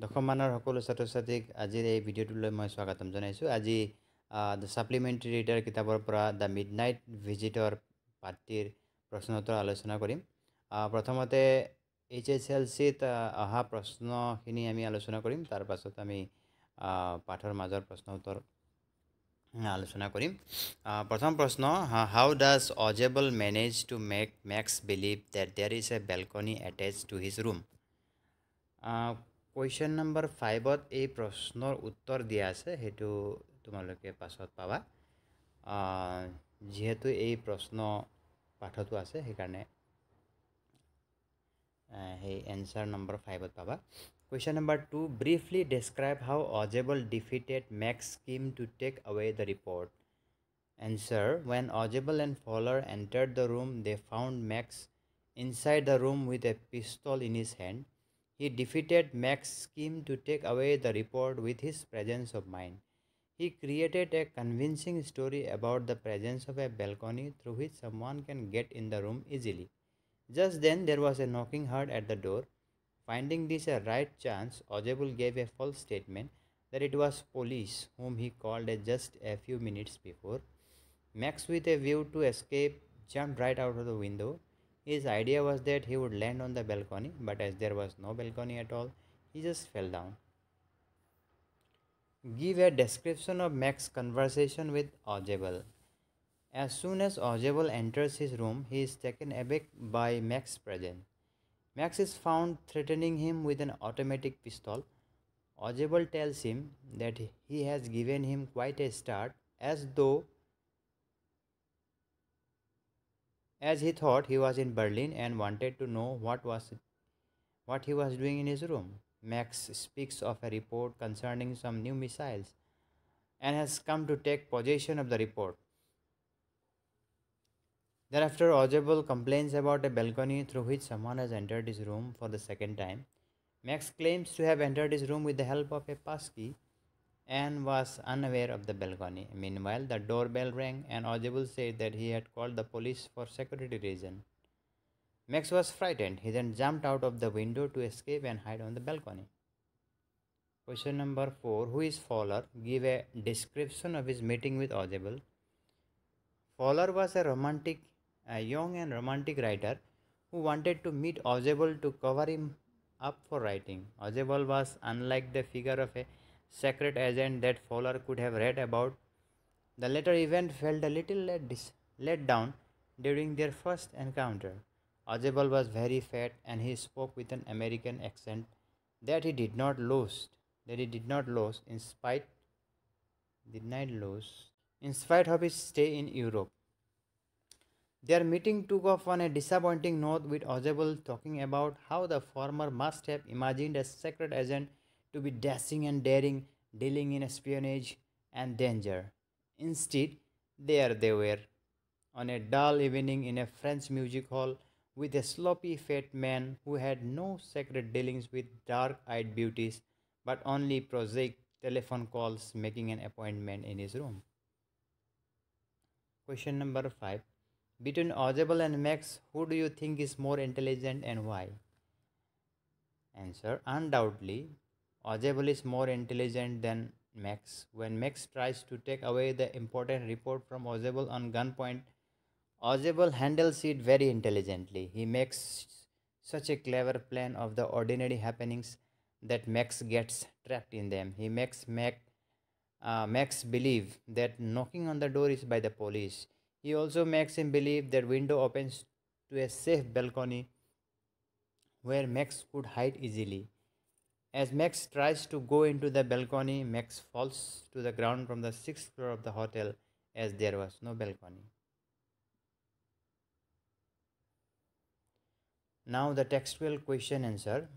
দশমানৰ সকলো ছাত্ৰ ছাত্ৰীক আজিৰ এই ভিডিঅ'টোলৈ মই স্বাগতম জনাইছোঁ। আজি দ্য ছাপ্লিমেণ্টেৰী ৰিডাৰ কিতাপৰ পৰা দ্য মিডনাইট ভিজিটৰ পাঠটিৰ প্ৰশ্নোত্তৰ আলোচনা কৰিম। প্ৰথমতে HSLCত অহা প্ৰশ্নখিনি আমি আলোচনা কৰিম। তাৰ পাছত আমি পাঠৰ মাজৰ প্ৰশ্ন উত্তৰ আলোচনা কৰিম। প্ৰথম প্ৰশ্ন, how does Ausable manage to make Max believe that there is a balcony attached to his room? Question number 5ত এই প্ৰশ্নৰ উত্তৰ দিয়া আছে, সেইটো তোমালোকে পাছত পাবা। যিহেতু এই প্ৰশ্ন পাঠতো আছে সেইকাৰণে সেই এনচাৰ নম্বৰ 5ত পাবা। Question number 2, briefly describe how Ausable defeated Max scheme to take away the report. Answer, when Ojibal and Fowler entered the room, they found Max inside the room with a pistol in his hand. He defeated Max's scheme to take away the report with his presence of mind. He created a convincing story about the presence of a balcony through which someone can get in the room easily. Just then there was a knocking heard at the door. Finding this a right chance, Ojibal gave a false statement that it was police whom he called just a few minutes before. Max, with a view to escape, jumped right out of the window. His idea was that he would land on the balcony, but as there was no balcony at all, he just fell down. Give a description of Max's conversation with Ojibal. As soon as Ojibal enters his room, he is taken aback by Max's presence. Max is found threatening him with an automatic pistol. Ojibal tells him that he has given him quite a start, as he thought he was in Berlin and wanted to know what he was doing in his room. Max speaks of a report concerning some new missiles and has come to take possession of the report. Thereafter, Ojibal complains about a balcony through which someone has entered his room for the second time. Max claims to have entered his room with the help of a passkey and was unaware of the balcony. Meanwhile, the doorbell rang and Ojibal said that he had called the police for security reasons. Max was frightened. He then jumped out of the window to escape and hide on the balcony. Question number 4, who is Fowler? Give a description of his meeting with Ojibal. Fowler was a young and romantic writer who wanted to meet Ojibal to cover him up for writing. Ojibal was unlike the figure of a secret agent that Fowler could have read about. The latter event felt a little let down during their first encounter. Ojibal was very fat and he spoke with an American accent that he did not lose in spite of his stay in Europe. Their meeting took off on a disappointing note, with Ojibal talking about how the former must have imagined a secret agent to be dashing and daring, dealing in espionage and danger. Instead, there they were, on a dull evening in a French music hall, with a sloppy fat man who had no secret dealings with dark-eyed beauties, but only prosaic telephone calls, making an appointment in his room. Question number 5. Between Ojibal and Max, who do you think is more intelligent and why? Answer, undoubtedly, Ojibal is more intelligent than Max. When Max tries to take away the important report from Ojibal on gunpoint, Ojibal handles it very intelligently. He makes such a clever plan of the ordinary happenings that Max gets trapped in them. He makes Max believe that knocking on the door is by the police. He also makes him believe that window opens to a safe balcony where Max could hide easily. As Max tries to go into the balcony, Max falls to the ground from the 6th floor of the hotel, as there was no balcony. Now the textual question answer.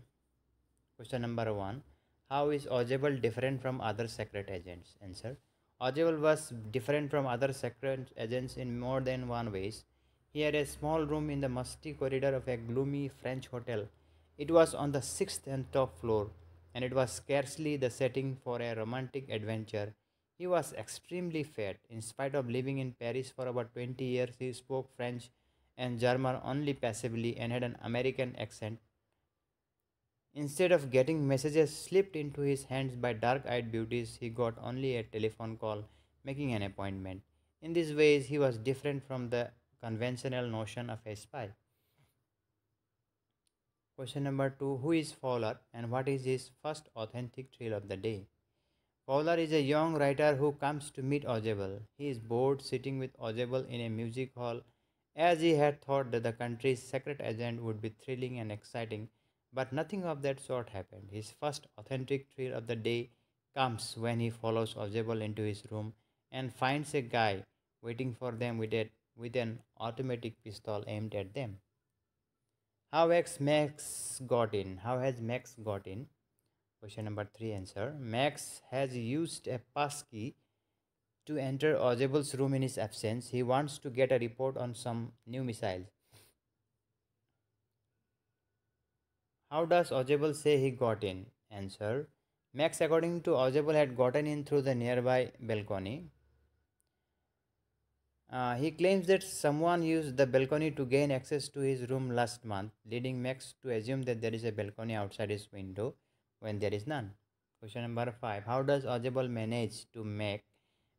Question number 1. How is Ojibal different from other secret agents? Answer. Ojibal was different from other secret agents in more than one ways. He had a small room in the musty corridor of a gloomy French hotel. It was on the 6th and top floor, and it was scarcely the setting for a romantic adventure. He was extremely fat. In spite of living in Paris for about 20 years, he spoke French and German only passively and had an American accent. Instead of getting messages slipped into his hands by dark eyed beauties, he got only a telephone call making an appointment. In these ways, he was different from the conventional notion of a spy. Question number 2: Who is Fowler and what is his first authentic thrill of the day? Fowler is a young writer who comes to meet Ojibel. He is bored sitting with Ojibel in a music hall, as he had thought that the country's secret agent would be thrilling and exciting, but nothing of that sort happened. His first authentic thrill of the day comes when he follows Ojibel into his room and finds a guy waiting for them with an automatic pistol aimed at them. Max got in? How has Max got in? Question number 3 answer. Max has used a passkey to enter Audible's room in his absence. He wants to get a report on some new missiles. How does Audible say he got in? Answer. Max, according to Audible, had gotten in through the nearby balcony. He claims that someone used the balcony to gain access to his room last month, leading Max to assume that there is a balcony outside his window when there is none. Question number 5. How does Audible manage to make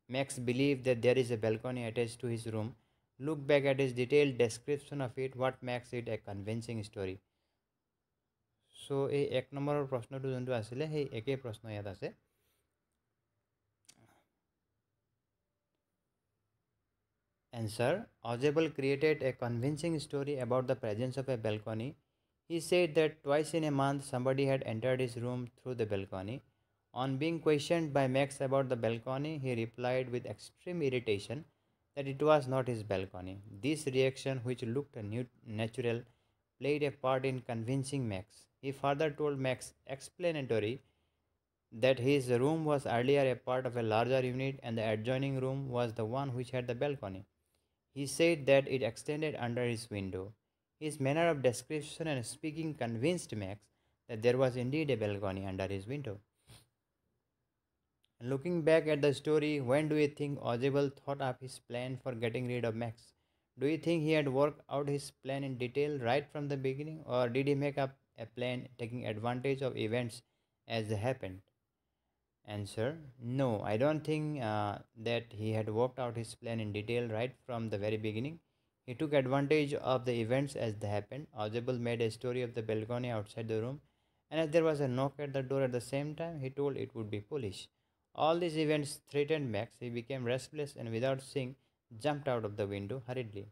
Max believe that there is a balcony attached to his room? Look back at his detailed description of it, what makes it a convincing story. So, এই এক নম্বৰৰ প্ৰশ্নটো যোনটো আছিলে সেই একেই প্ৰশ্ন ইয়াত আছে. Answer. Audible created a convincing story about the presence of a balcony. He said that twice in a month somebody had entered his room through the balcony. On being questioned by Max about the balcony, he replied with extreme irritation that it was not his balcony. This reaction, which looked natural, played a part in convincing Max. He further told Max explanatory that his room was earlier a part of a larger unit and the adjoining room was the one which had the balcony. He said that it extended under his window. His manner of description and speaking convinced Max that there was indeed a balcony under his window. Looking back at the story, when do you think Audible thought up his plan for getting rid of Max? Do you think he had worked out his plan in detail right from the beginning, or did he make up a plan taking advantage of events as they happened? Answer. No, I don't think that he had worked out his plan in detail right from the very beginning. He took advantage of the events as they happened. Audible made a story of the balcony outside the room, and as there was a knock at the door at the same time, he told it would be police. All these events threatened Max. He became restless and without seeing, jumped out of the window hurriedly.